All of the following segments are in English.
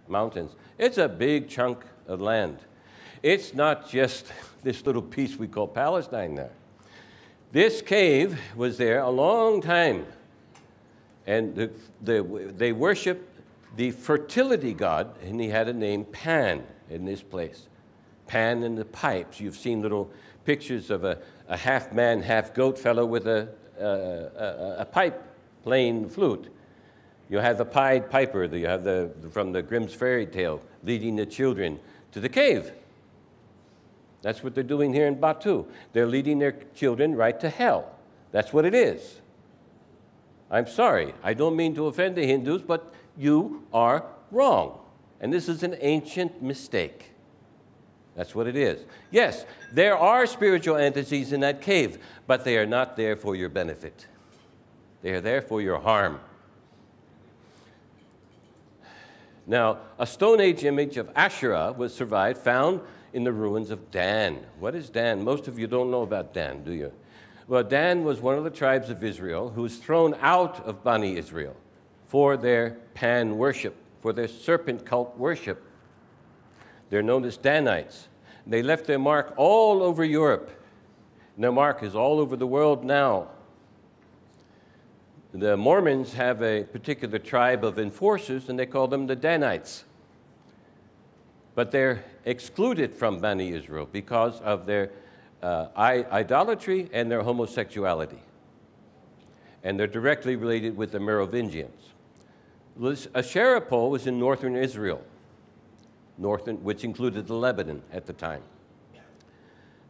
mountains. It's a big chunk of land. It's not just this little piece we call Palestine there. This cave was there a long time, and they worshiped the fertility god, and he had a name Pan in this place. Pan and the pipes. You've seen little pictures of a half-man, half-goat fellow with a pipe playing flute. You have the Pied Piper, you have from the Grimm's fairy tale, leading the children to the cave. That's what they're doing here in Batu. They're leading their children right to hell. That's what it is. I'm sorry, I don't mean to offend the Hindus, but you are wrong. And this is an ancient mistake. That's what it is. Yes, there are spiritual entities in that cave, but they are not there for your benefit. They are there for your harm. Now, a Stone Age image of Asherah was survived, found in the ruins of Dan. What is Dan? Most of you don't know about Dan, do you? Well, Dan was one of the tribes of Israel who was thrown out of Bani Israel for their Pan worship, for their serpent cult worship. They're known as Danites. They left their mark all over Europe. And their mark is all over the world now. The Mormons have a particular tribe of enforcers, and they call them the Danites. But they're excluded from Bani Israel because of their idolatry and their homosexuality. And they're directly related with the Merovingians. This Asherah pole was in northern Israel, which included the Lebanon at the time.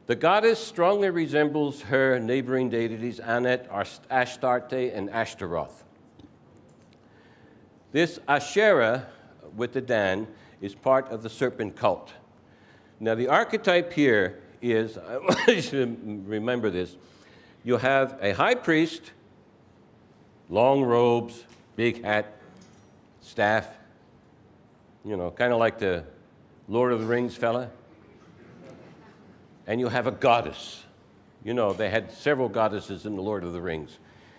The goddess strongly resembles her neighboring deities Anet, Astarte, and Ashtaroth. This Asherah with the Dan is part of the serpent cult. Now, the archetype here is, you should remember this, you have a high priest, long robes, big hat, staff, you know, kind of like the Lord of the Rings fella. And you have a goddess. You know, they had several goddesses in the Lord of the Rings.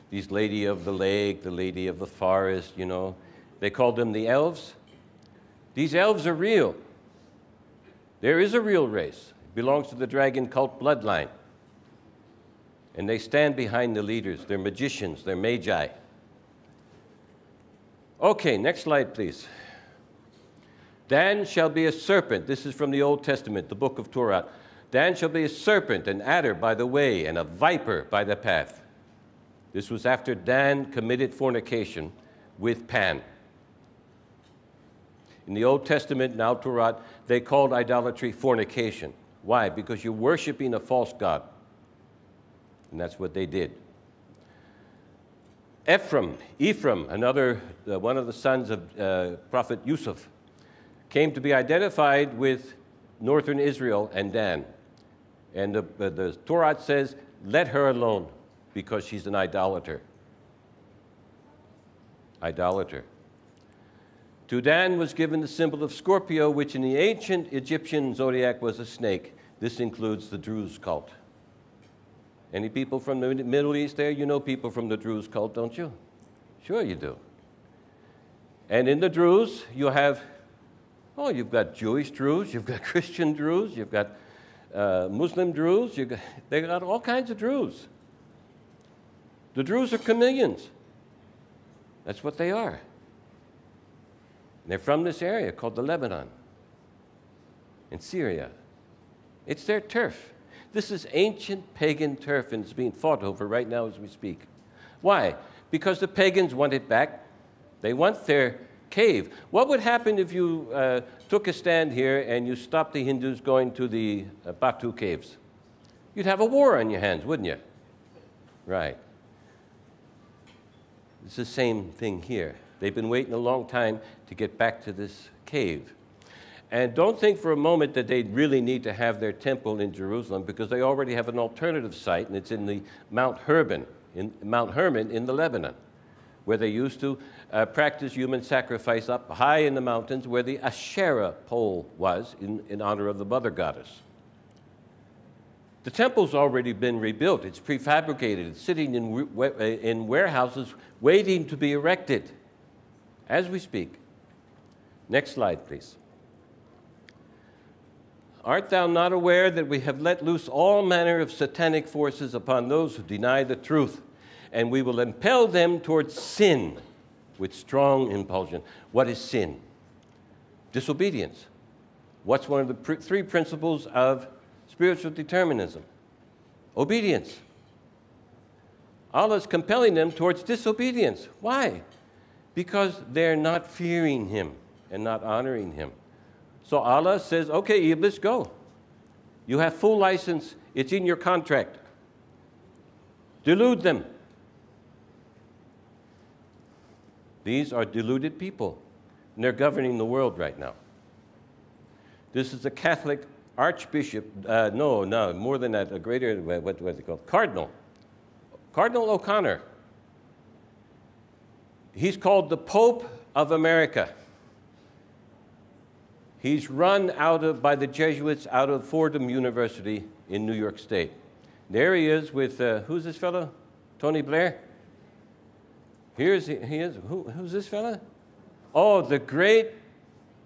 These Lady of the Lake, the Lady of the Forest, you know. They called them the elves. These elves are real. There is a real race. It belongs to the dragon cult bloodline. And they stand behind the leaders. They're magicians. They're magi. Okay, next slide, please. Dan shall be a serpent. This is from the Old Testament, the book of Torah. Dan shall be a serpent, an adder by the way, and a viper by the path. This was after Dan committed fornication with Pan. In the Old Testament, now Torah, they called idolatry fornication. Why? Because you're worshiping a false god. And that's what they did. Ephraim, another one of the sons of Prophet Yusuf, came to be identified with northern Israel and Dan. And the Torah says, let her alone, because she's an idolater. Idolater. To Dan was given the symbol of Scorpio, which in the ancient Egyptian zodiac was a snake. This includes the Druze cult. Any people from the Middle East there? You know people from the Druze cult, don't you? Sure you do. And in the Druze, you have, oh, you've got Jewish Druze, you've got Christian Druze, you've got Muslim Druze, they got all kinds of Druze. The Druze are chameleons. That's what they are. They're from this area called the Lebanon in Syria. It's their turf. This is ancient pagan turf, and it's being fought over right now as we speak. Why? Because the pagans want it back. They want their cave. What would happen if you took a stand here and you stopped the Hindus going to the Batu caves? You'd have a war on your hands, wouldn't you? Right. It's the same thing here. They've been waiting a long time to get back to this cave. And don't think for a moment that they really need to have their temple in Jerusalem, because they already have an alternative site, and it's in the Mount Hermon in the Lebanon, where they used to practice human sacrifice up high in the mountains where the Asherah pole was in honor of the mother goddess. The temple's already been rebuilt. It's prefabricated. It's sitting in warehouses waiting to be erected as we speak. Next slide, please. Art thou not aware that we have let loose all manner of satanic forces upon those who deny the truth, and we will impel them towards sin with strong impulsion? What is sin? Disobedience. What's one of the three principles of spiritual determinism? Obedience. Allah is compelling them towards disobedience. Why? Because they're not fearing Him and not honoring Him. So Allah says, okay, Iblis, go. You have full license. It's in your contract. Delude them. These are deluded people, and they're governing the world right now. This is a Catholic archbishop, no, more than that, a greater, what is it called? Cardinal O'Connor. He's called the Pope of America. He's run by the Jesuits out of Fordham University in New York State. There he is with, who's this fellow? Tony Blair? He is. Who's this fella? Oh, the great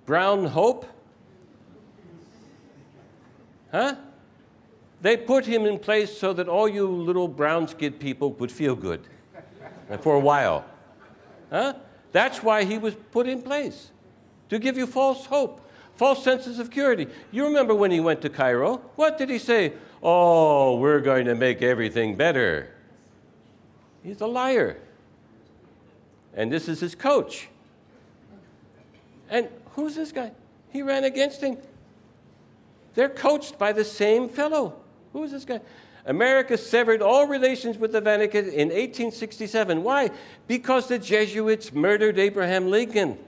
brown hope? Huh? They put him in place so that all you little brown-skinned people would feel good for a while. Huh? That's why he was put in place, to give you false hope, false senses of security. You remember when he went to Cairo? What did he say? Oh, we're going to make everything better. He's a liar. And this is his coach. And who's this guy? He ran against him. They're coached by the same fellow. Who is this guy? America severed all relations with the Vatican in 1867. Why? Because the Jesuits murdered Abraham Lincoln,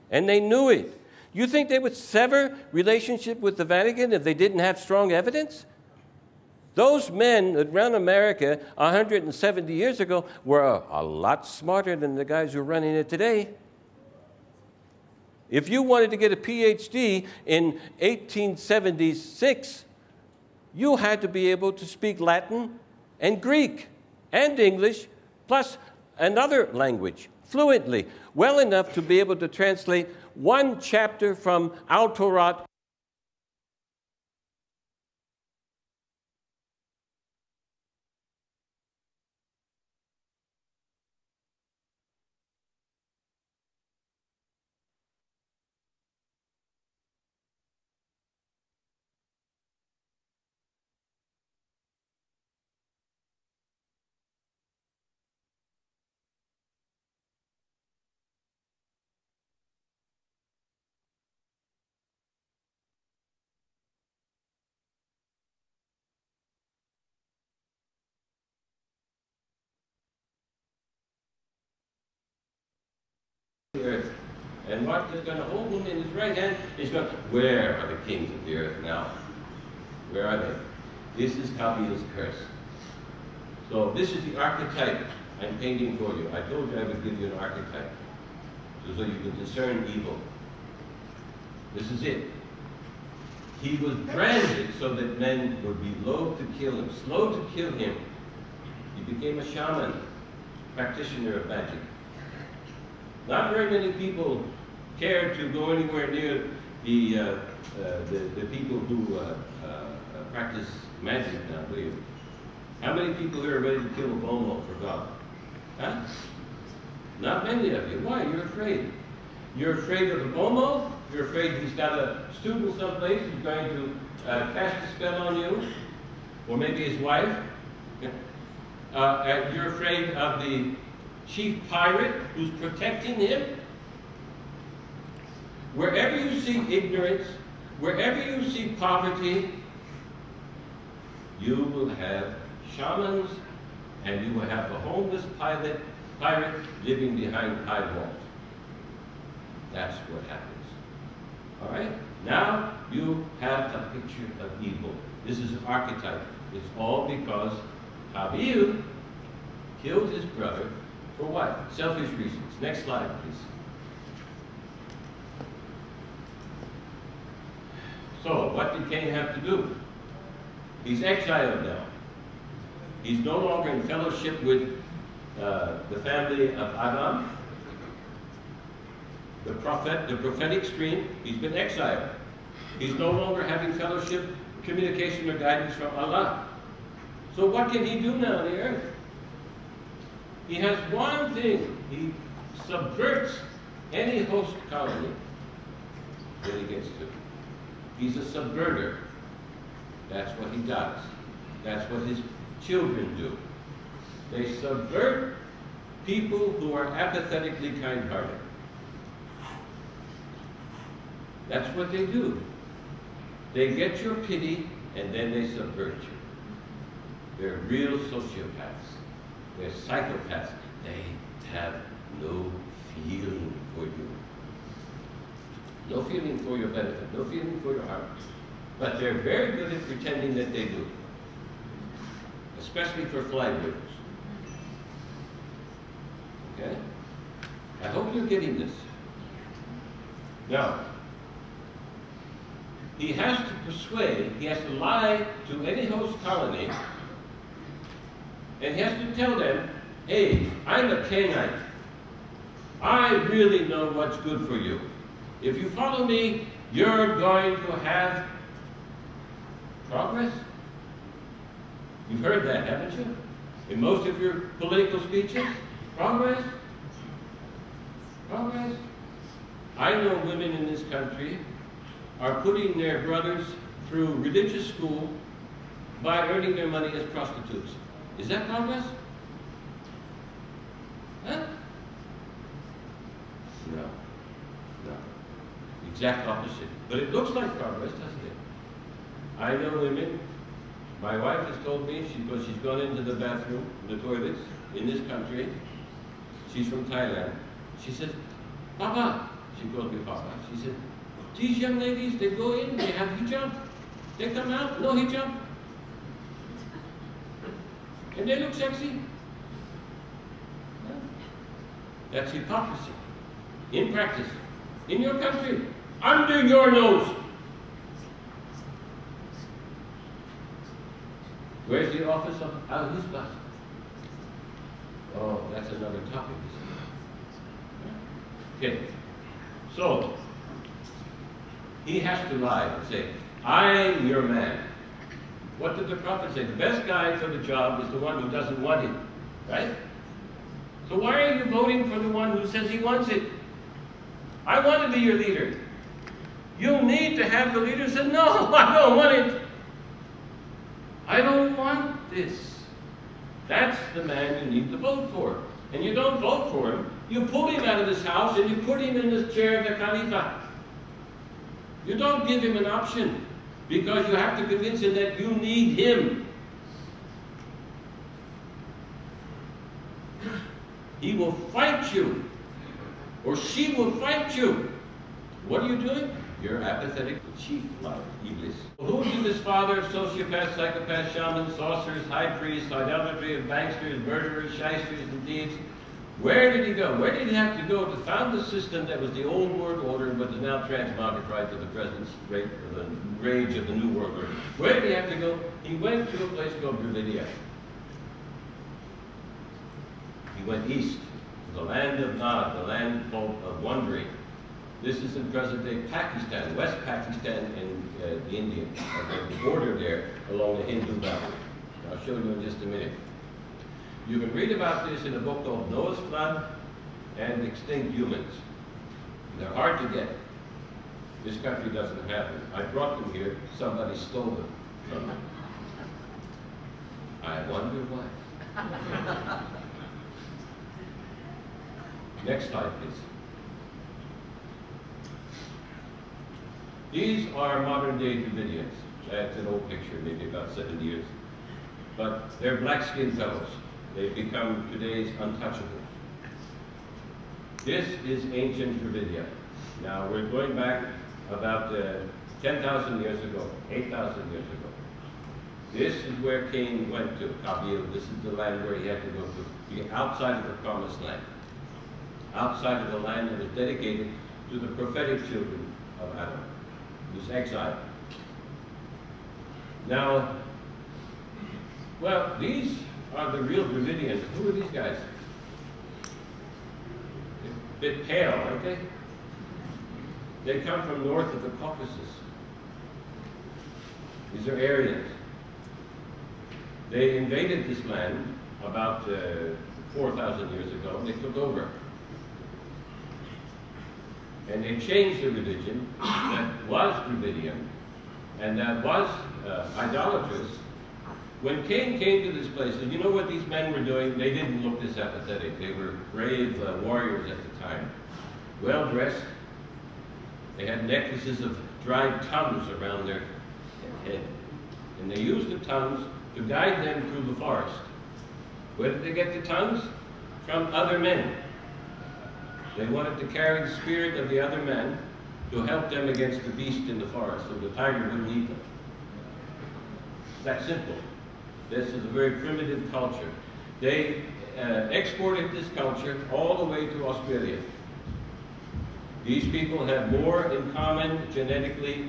and they knew it. You think they would sever relationship with the Vatican if they didn't have strong evidence? Those men around America 170 years ago were a lot smarter than the guys who are running it today. If you wanted to get a PhD in 1876, you had to be able to speak Latin and Greek and English, plus another language fluently, well enough to be able to translate one chapter from Al Torah. Earth. And Mark is going to hold him in his right hand. He's going, where are the kings of the earth now? Where are they? This is Kabil's curse. So this is the archetype I'm painting for you. I told you I would give you an archetype so you can discern evil. This is it. He was branded so that men would be loath to kill him, slow to kill him. He became a shaman, practitioner of magic. Not very many people care to go anywhere near the people who practice magic now, do you? How many people here are ready to kill a Bomo for God? Huh? Not many of you. Why? You're afraid. You're afraid of the Bomo. You're afraid he's got a student someplace who's going to cast a spell on you, or maybe his wife. You're afraid of the chief pirate who's protecting him. Wherever you see ignorance, wherever you see poverty, you will have shamans, and you will have a homeless pirate living behind high walls. That's what happens. All right? Now you have a picture of evil. This is an archetype. It's all because Kabil killed his brother for what? Selfish reasons. Next slide, please. So, what did Cain have to do? He's exiled now. He's no longer in fellowship with the family of Adam. The prophetic stream, he's been exiled. He's no longer having fellowship, communication, or guidance from Allah. So what can he do now on the earth? He has one thing. He subverts any host colony that he gets to. He's a subverter. That's what he does. That's what his children do. They subvert people who are apathetically kind-hearted. That's what they do. They get your pity and then they subvert you. They're real sociopaths. They're psychopaths. They have no feeling for you. No feeling for your benefit, no feeling for your heart. But they're very good at pretending that they do. Especially for flag wavers. Okay? I hope you're getting this. Now, he has to persuade, he has to lie to any host colony, and he has to tell them, hey, I'm a Canaanite. I really know what's good for you. If you follow me, you're going to have progress. You've heard that, haven't you? In most of your political speeches, progress. Progress. I know women in this country are putting their brothers through religious school by earning their money as prostitutes. Is that progress? Huh? No. No. Exact opposite. But it looks like progress, doesn't it? I know women, my wife has told me, because she's gone into the bathroom, the toilets, in this country. She's from Thailand. She said, Papa, she calls me Papa, she said, these young ladies, they go in, they have hijab. They come out, no hijab. And they look sexy. That's hypocrisy. In practice. In your country. Under your nose. Where's the office of Al-Hizbah? Oh, that's another topic. Okay. So, he has to lie and say, I'm your man. What did the Prophet say? The best guy for the job is the one who doesn't want it. Right? So why are you voting for the one who says he wants it? I want to be your leader. You need to have the leader say, no, I don't want it. I don't want this. That's the man you need to vote for. And you don't vote for him. You pull him out of this house and you put him in this chair of the Khalifa. You don't give him an option because you have to convince him that you need him. He will fight you, or she will fight you. What are you doing? You're apathetic, chief liar, Iblis. Who did this father of sociopaths, psychopaths, shamans, sorcerers, high priests, idolatry, banksters, murderers, shysters, and thieves? Where did he go? Where did he have to go to found the system that was the old world order but is now transmogrified to the present rate of the rage of the new world order? Where did he have to go? He went to a place called Dravidia. He went east to the land of Nod, the land of wandering. This is in present-day Pakistan, West Pakistan and the India, the border there along the Hindu Valley. I'll show you in just a minute. You can read about this in a book called Noah's Flood and Extinct Humans. They're hard to get. This country doesn't have them. I brought them here. Somebody stole them from me. I wonder why. Next slide, please. These are modern-day Dravidians. That's an old picture, maybe about 70 years. But they're black-skinned fellows. They've become today's untouchables. This is ancient Dravidia. Now, we're going back about 10,000 years ago, 8,000 years ago. This is where Cain went to, Kabil. This is the land where he had to go to, outside of the promised land. Outside of the land that was dedicated to the prophetic children of Adam. He was exiled. Now, well, these are the real Dravidians. Who are these guys? They're a bit pale, aren't they? They come from north of the Caucasus. These are Aryans. They invaded this land about 4,000 years ago, and they took over. And they changed the religion that was Dravidian and that was idolatrous. When Cain came to this place, and you know what these men were doing? They didn't look this apathetic. They were brave warriors at the time. Well-dressed. They had necklaces of dried tongues around their head. And they used the tongues to guide them through the forest. Where did they get the tongues? From other men. They wanted to carry the spirit of the other men to help them against the beast in the forest, so the tiger wouldn't eat them. It's that simple. This is a very primitive culture. They exported this culture all the way to Australia. These people have more in common genetically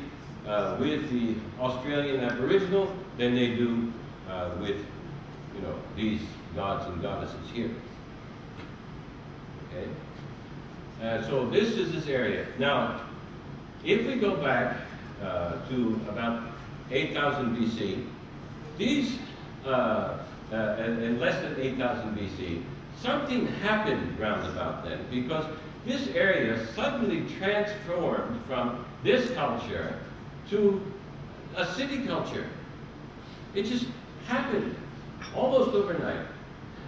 with the Australian Aboriginal than they do with, these gods and goddesses here. Okay? So this is this area. Now, if we go back to about 8,000 BC, these, in less than 8,000 BC, something happened round about then, because this area suddenly transformed from this culture to a city culture. It just happened almost overnight.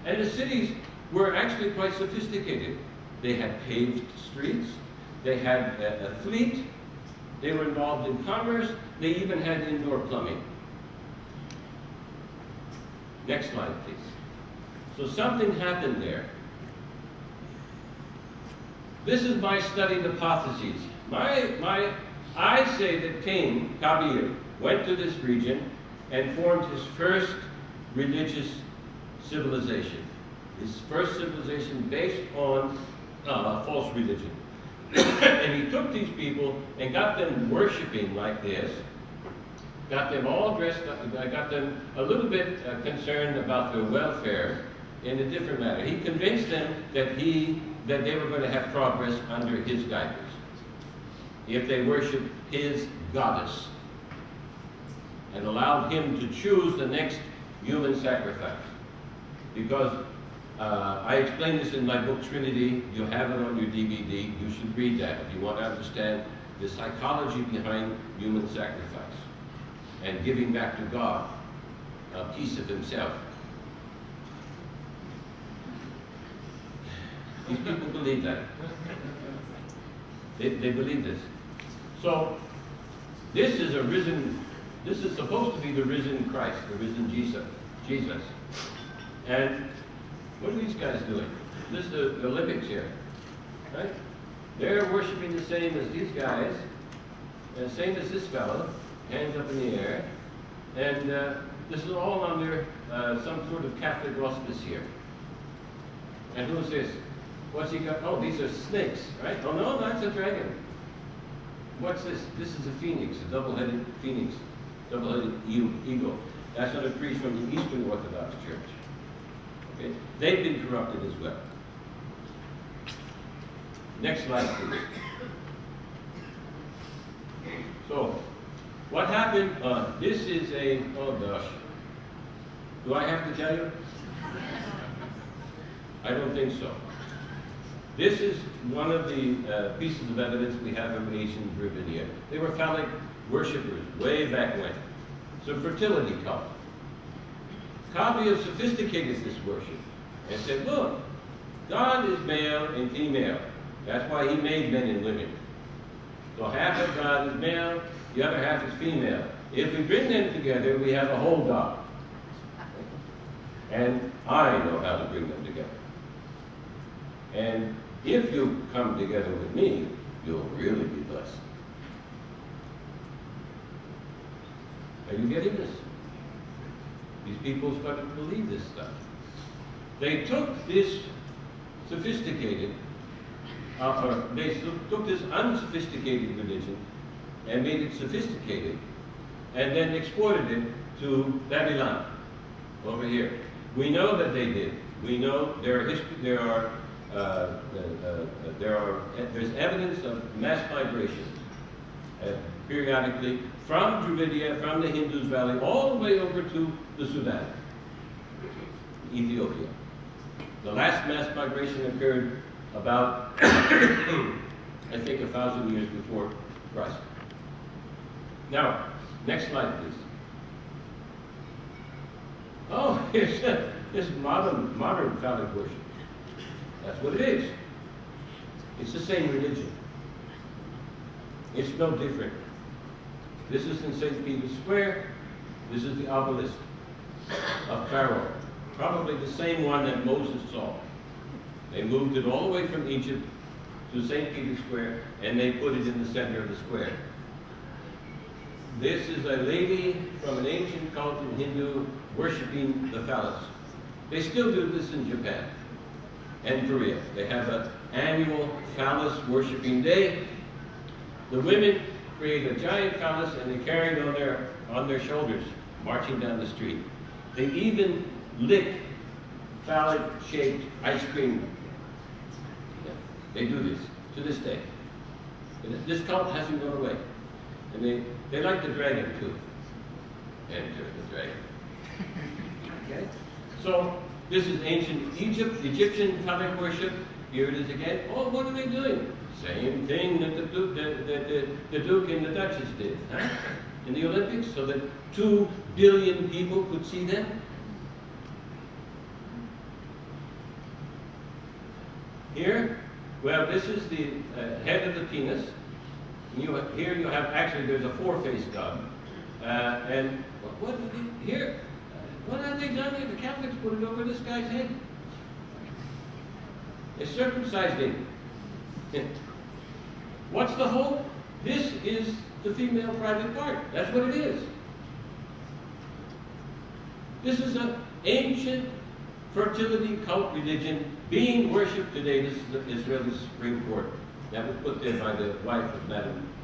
And the cities were actually quite sophisticated. They had paved streets, they had a fleet, they were involved in commerce, they even had indoor plumbing. Next slide, please. So something happened there. This is my studied hypotheses. I say that Cain, Kabir, went to this region and formed his first religious civilization. His first civilization based on false religion. And he took these people and got them worshiping like this, got them all dressed up, got them a little bit concerned about their welfare in a different manner. He convinced them that they were going to have progress under his guidance if they worshiped his goddess and allowed him to choose the next human sacrifice. Because I explain this in my book Trinity. You have it on your DVD. You should read that if you want to understand the psychology behind human sacrifice and giving back to God a piece of himself. These people believe that. They believe this. So this is this is supposed to be the risen Christ, the risen Jesus. And what are these guys doing? This is the Olympics here, right? They're worshiping the same as these guys, and same as this fellow, hands up in the air. And this is all under some sort of Catholic auspice here. And who's this? What's he got? Oh, these are snakes, right? Oh no, that's a dragon. What's this? This is a phoenix, a double-headed phoenix, double-headed eagle. That's not a priest from the Eastern Orthodox Church. Okay? They've been corrupted as well. Next slide, please. So, what happened? This is oh gosh. Do I have to tell you? I don't think so. This is one of the pieces of evidence we have of ancient Dravidia. They were phallic worshippers way back when. It's a fertility cult. Kabir sophisticated this worship and said, look, God is male and female. That's why he made men and women. So half of God is male, the other half is female. If we bring them together, we have a whole God. And I know how to bring them together. And if you come together with me, you'll really be blessed. Are you getting this? These people started to believe this stuff. They took this sophisticated, they took this unsophisticated religion and made it sophisticated, and then exported it to Babylon, over here. We know that they did. We know there are there's evidence of mass migration periodically from Dravidia, from the Hindus Valley, all the way over to the Sudan, Ethiopia. The last mass migration occurred about, I think, 1,000 years before Christ. Now, next slide, please. Oh, here's this modern phallic worship. That's what it is. It's the same religion. It's no different. This is in St. Peter's Square. This is the obelisk of Pharaoh. Probably the same one that Moses saw. They moved it all the way from Egypt to St. Peter's Square, and they put it in the center of the square. This is a lady from an ancient cult in Hindu worshiping the phallus. They still do this in Japan and Korea. They have an annual phallus worshiping day. The women create a giant phallus and they carry it on their shoulders, marching down the street. They even lick phallic-shaped ice cream. Yeah, they do this to this day. And this cult hasn't gone away. And they like the dragon too. Enter the dragon. Okay? So this is ancient Egyptian phallic worship. Here it is again. Oh, what are they doing? Same thing that the Duke and the Duchess did, huh? In the Olympics, so that 2 billion people could see them. Here, well, this is the head of the penis. Here you have, actually, there's a 4-faced god. And what have they done here? The Catholics put it over this guy's head. They circumcised him. What's the hope? This is the female private part. That's what it is. This is an ancient fertility cult religion being worshipped today. This is the Israeli Supreme Court. That was put there by the wife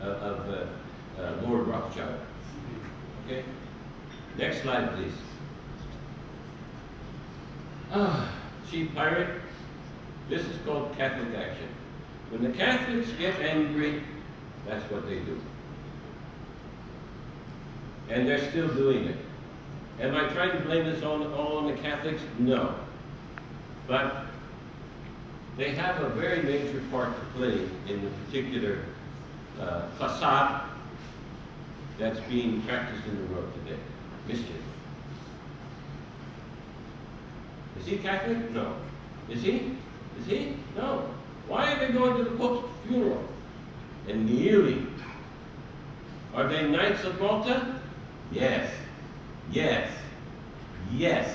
of Lord Rothschild. Okay? Next slide, please. Chief pirate. This is called Catholic action. When the Catholics get angry, that's what they do. And they're still doing it. Am I trying to blame this all on the Catholics? No. But they have a very major part to play in the particular facade that's being practiced in the world today. Mischief. Is he Catholic? No. Is he? Is he? No. Why are they going to the Pope's funeral and kneeling? Are they Knights of Malta? Yes. Yes. Yes.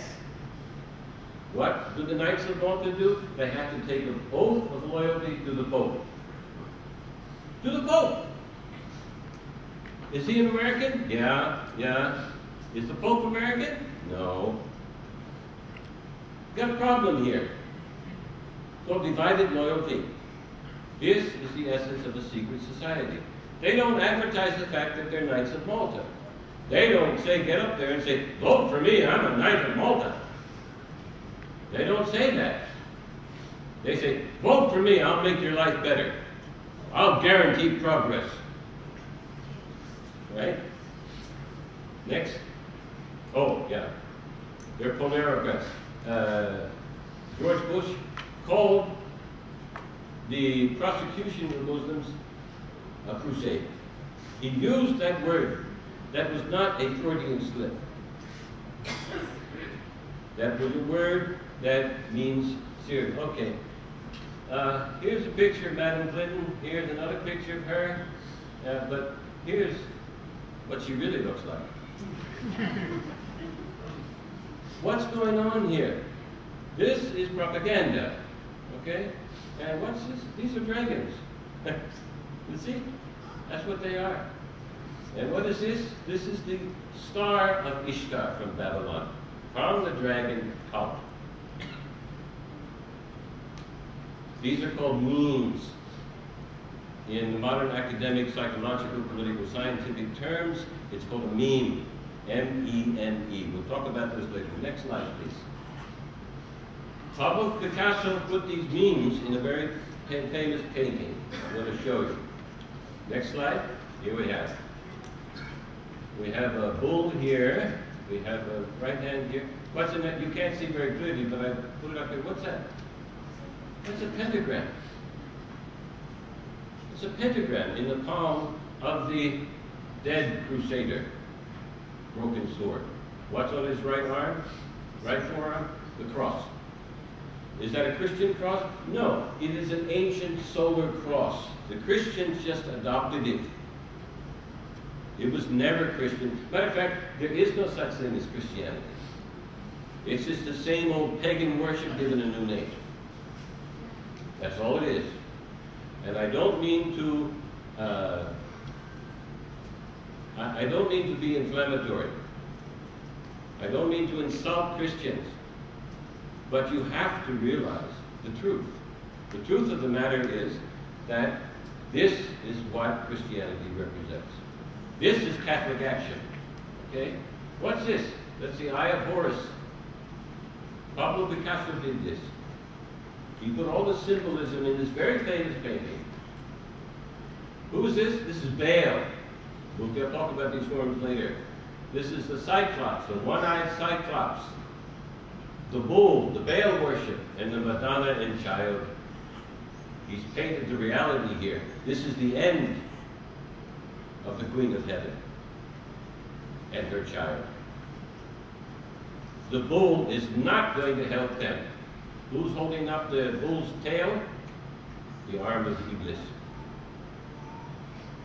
What do the Knights of Malta do? They have to take an oath of loyalty to the Pope. To the Pope. Is he an American? Yeah, yeah. Is the Pope American? No. Got a problem here. So divided loyalty. This is the essence of a secret society. They don't advertise the fact that they're Knights of Malta. They don't say, get up there and say, vote for me, I'm a Knight of Malta. They don't say that. They say, vote for me, I'll make your life better. I'll guarantee progress. Right? Next. Oh, yeah. They're Polarists. George Bush called the prosecution of Muslims a crusade. He used that word. That was not a Freudian slip. That was a word that means serious. Okay. Here's a picture of Madam Clinton. Here's another picture of her. But here's what she really looks like. What's going on here? This is propaganda. Okay? And what's this? These are dragons. You see? That's what they are. And what is this? This is the star of Ishtar from Babylon, from the dragon cult. These are called memes. In modern academic, psychological, political, scientific terms, it's called a meme. M-E-M-E. We'll talk about this later. Next slide, please. Pablo Picasso put these memes in a very famous painting. I'm going to show you. Next slide. Here we have. We have a bull here. We have a right hand here. What's in that? You can't see very clearly, but I put it up here. What's that? That's a pentagram. It's a pentagram in the palm of the dead crusader. Broken sword. What's on his right arm? Right forearm? The cross. Is that a Christian cross? No, it is an ancient solar cross. The Christians just adopted it. It was never Christian. Matter of fact, there is no such thing as Christianity. It's just the same old pagan worship given a new name. That's all it is. And I don't mean to I don't mean to be inflammatory. I don't mean to insult Christians. But you have to realize the truth. The truth of the matter is that this is what Christianity represents. This is Catholic action. Okay? What's this? That's the Eye of Horus. Pablo Picasso did this. He put all the symbolism in this very famous painting. Who is this? This is Baal. We'll talk about these forms later. This is the Cyclops, the one-eyed Cyclops. The bull, the Baal worship, and the Madonna and child. He's painted the reality here. This is the end of the Queen of Heaven and her child. The bull is not going to help them. Who's holding up the bull's tail? The arm of Iblis.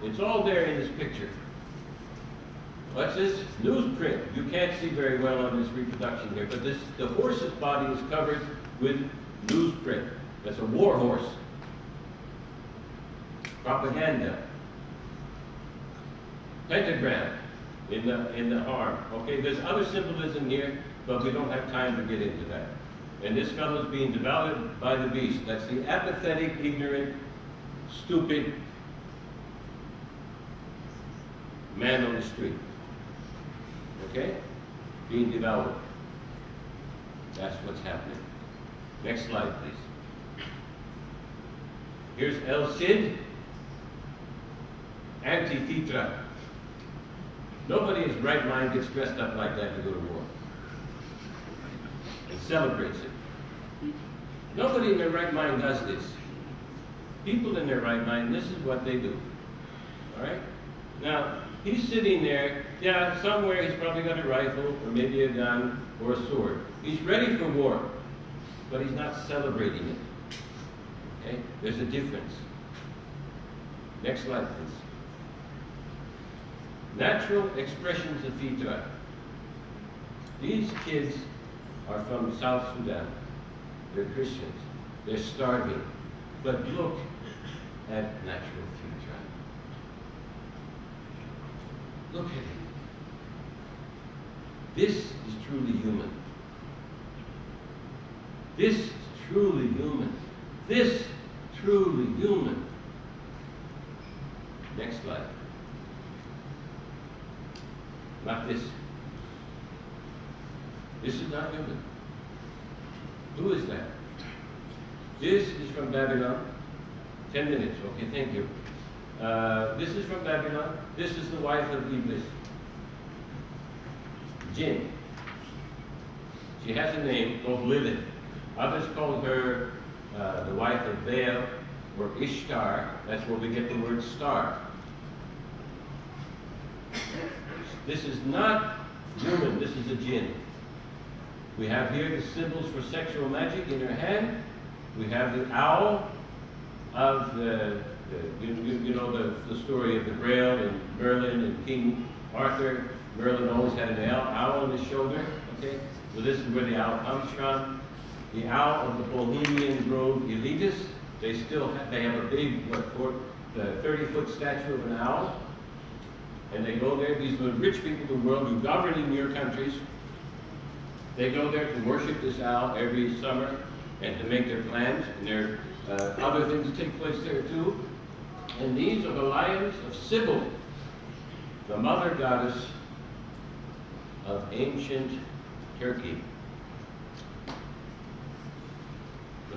It's all there in this picture. What's this? Newsprint. You can't see very well on this reproduction here, but the horse's body is covered with newsprint. That's a war horse. Propaganda. Pentagram in the arm. Okay, there's other symbolism here, but we don't have time to get into that. And this fellow's being devoured by the beast. That's the apathetic, ignorant, stupid man on the street. Okay? Being devoured. That's what's happening. Next slide, please. Here's El Cid, Antithetra. Nobody in his right mind gets dressed up like that to go to war and celebrates it. Nobody in their right mind does this. People in their right mind, this is what they do. All right? Now, he's sitting there, yeah, somewhere he's probably got a rifle, or maybe a gun, or a sword. He's ready for war, but he's not celebrating it. Okay? There's a difference. Next slide, please. Natural expressions of fitra. These kids are from South Sudan. They're Christians. They're starving. But look at natural fitra. Look at it. This is truly human. This is truly human. This truly human. Next slide. Not this. This is not human. Who is that? This is from Babylon. 10 minutes, okay, thank you. This is from Babylon. This is the wife of Iblis. Jinn. She has a name called Lilith. Others call her the wife of Baal or Ishtar. That's where we get the word star. This is not human, this is a jinn. We have here the symbols for sexual magic in her hand. We have the owl of you know the story of the Grail and Merlin and King Arthur. Merlin always had an owl on his shoulder. Okay, so this is where the owl comes from. The owl of the Bohemian Grove elitists. They have a big 30-foot statue of an owl. And they go there, these are the rich people in the world who govern in your countries. They go there to worship this owl every summer and to make their plans. And there are other things take place there too. And these are the lions of Sybil, the mother goddess of ancient Turkey.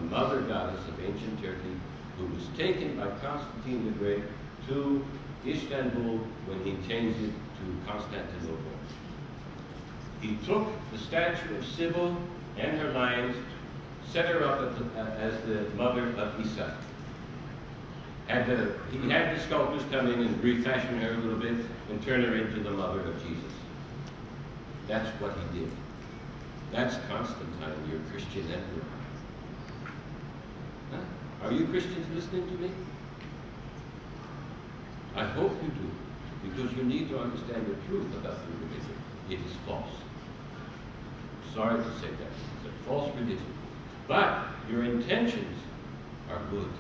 mother goddess of ancient Turkey, who was taken by Constantine the Great to Istanbul when he changed it to Constantinople. He took the statue of Sibyl and her lions, set her up as the mother of Isa. He had the sculptors come in and refashion her a little bit and turn her into the mother of Jesus. That's what he did. That's Constantine, your Christian emperor. Huh? Are you Christians listening to me? I hope you do, because you need to understand the truth about your religion. It is false. Sorry to say that. It's a false religion. But your intentions are good.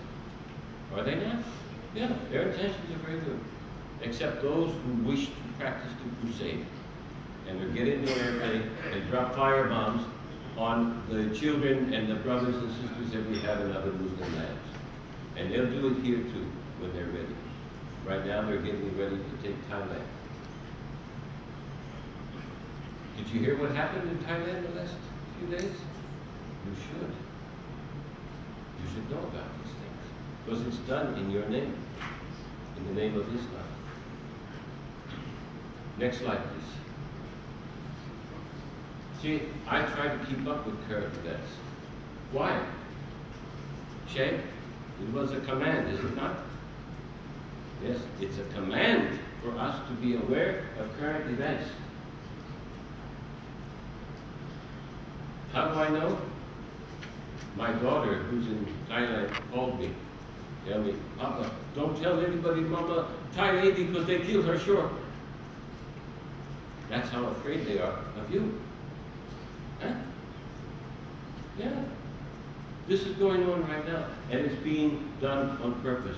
Are they not? Yeah, their intentions are very good. Except those who wish to practice the crusade. And they get into an airplane and drop firebombs on the children and the brothers and sisters that we have in other Muslim lands. And they'll do it here too, when they're ready. Right now they're getting ready to take Thailand. Did you hear what happened in Thailand the last few days? You should. You should know about these things. Because it's done in your name. In the name of Islam. Next slide, please. See, I try to keep up with current events. Why? Sheikh, it was a command, is it not? Yes, it's a command for us to be aware of current events. How do I know? My daughter, who's in Thailand, called me. Tell me, Papa, don't tell anybody Mama Thai lady because they killed her short. That's how afraid they are of you. Huh? Yeah. This is going on right now, and it's being done on purpose.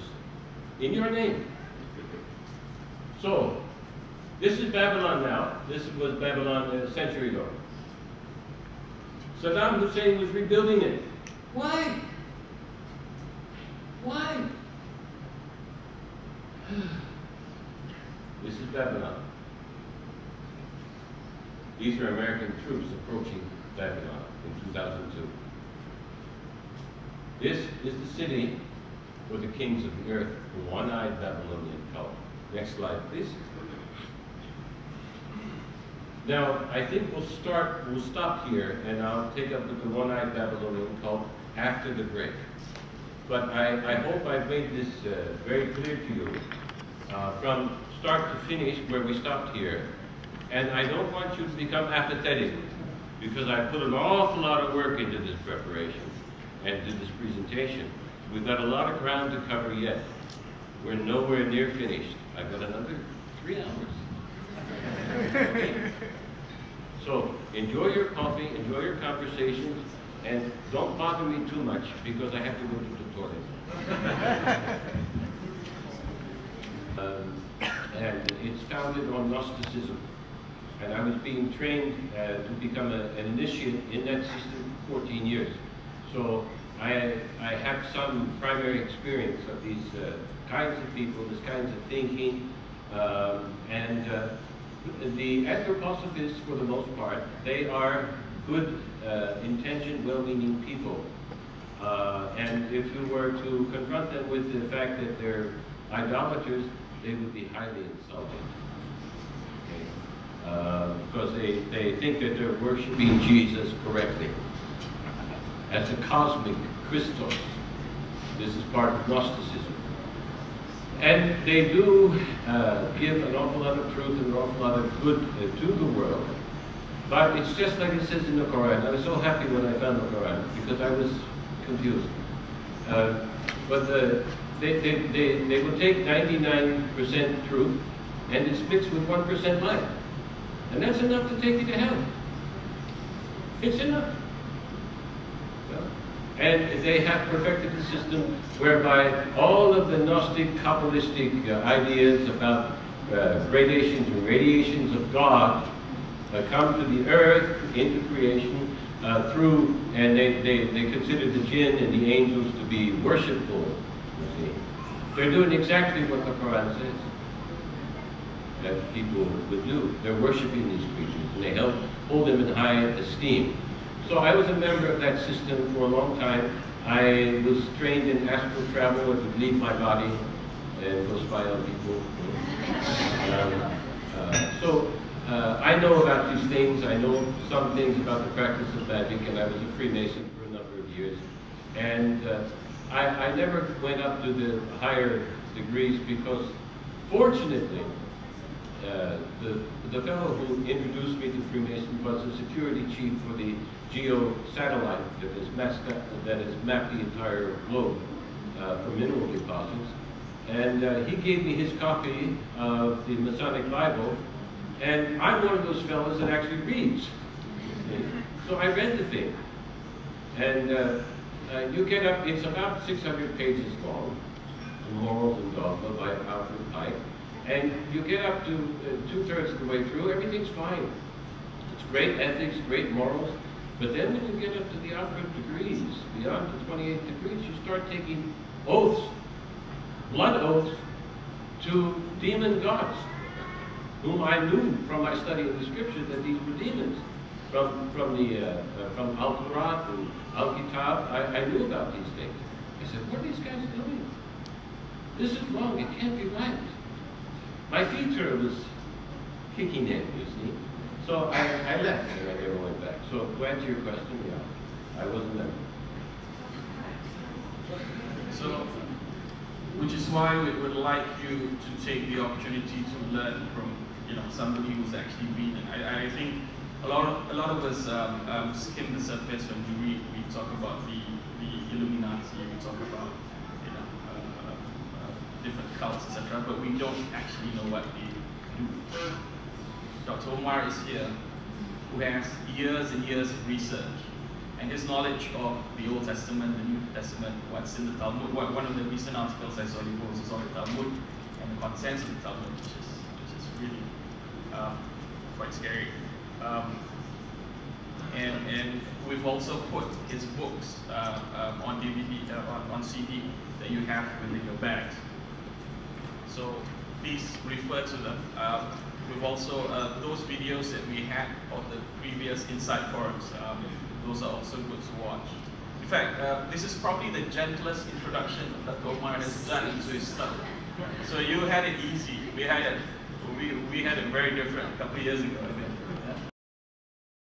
In your name. So, this is Babylon now. This was Babylon a century ago. Saddam Hussein was rebuilding it. Why? Why? This is Babylon. These are American troops approaching Babylon in 2002. This is the city for the kings of the earth, the one-eyed Babylonian cult. Next slide, please. Now, I think we'll stop here, and I'll take up with the one-eyed Babylonian cult after the break. But I hope I've made this very clear to you from start to finish where we stopped here. And I don't want you to become apathetic, because I put an awful lot of work into this preparation and to this presentation. We've got a lot of ground to cover yet. We're nowhere near finished. I've got another 3 hours. Okay? So enjoy your coffee, enjoy your conversations, and don't bother me too much because I have to go to the toilet. And it's founded on Gnosticism. And I was being trained to become an initiate in that system for 14 years. So I have some primary experience of these kinds of people, these kinds of thinking, and the anthroposophists, for the most part, they are good intentioned, well-meaning people. And if you were to confront them with the fact that they're idolaters, they would be highly insulted. Okay? Because they think that they're worshiping Jesus correctly. That's a cosmic Christos. This is part of Gnosticism. And they do give an awful lot of truth and an awful lot of good to the world. But it's just like it says in the Quran. I was so happy when I found the Quran because I was confused. But they will take 99% truth and it's mixed with 1% lie. And that's enough to take you to hell. It's enough. And they have perfected the system whereby all of the Gnostic, Kabbalistic ideas about gradations and radiations of God come to the earth, into creation, and they consider the jinn and the angels to be worshipful. You see. They're doing exactly what the Quran says that people would do. They're worshiping these creatures, and they hold them in high esteem. So I was a member of that system for a long time, I was trained in astral travel. It would leave my body and go spy on people. I know about these things. I know some things about the practice of magic, and I was a Freemason for a number of years. And I never went up to the higher degrees because, fortunately, the fellow who introduced me to Freemason was a security chief for the GEO satellite that has mapped the entire globe for mineral deposits. And he gave me his copy of the Masonic Bible, and I'm one of those fellows that actually reads. So I read the thing. And you get up, it's about 600 pages long, Morals and Dogma by Alfred Pike. And you get up to 2/3 of the way through, everything's fine. It's great ethics, great morals. But then when you get up to the operative degrees, beyond the 28 degrees, you start taking oaths, blood oaths, to demon gods, whom I knew from my study of the scripture that these were demons. From Al-Quran and Al-Kitab, I knew about these things. I said, what are these guys doing? This is wrong, it can't be right. My future was kicking in, you see. So I left and I never went back. So to answer your question, yeah, I wasn't there. So, which is why we would like you to take the opportunity to learn from, somebody who's actually been. I think a lot of us skim the surface when we talk about the Illuminati, we talk about different cults, etc. But we don't actually know what they do. Dr. Omar is here, who has years and years of research, and his knowledge of the Old Testament, the New Testament, what's in the Talmud. One of the recent articles I saw you post is on the Talmud and the contents of the Talmud, which is really quite scary. And we've also put his books on DVD, on CD that you have within your bag. So please refer to them. We've also, those videos that we had of the previous Insight Forums, those are also good to watch. In fact, this is probably the gentlest introduction that Omar has done into his stuff. So you had it easy. We had it very different a couple of years ago.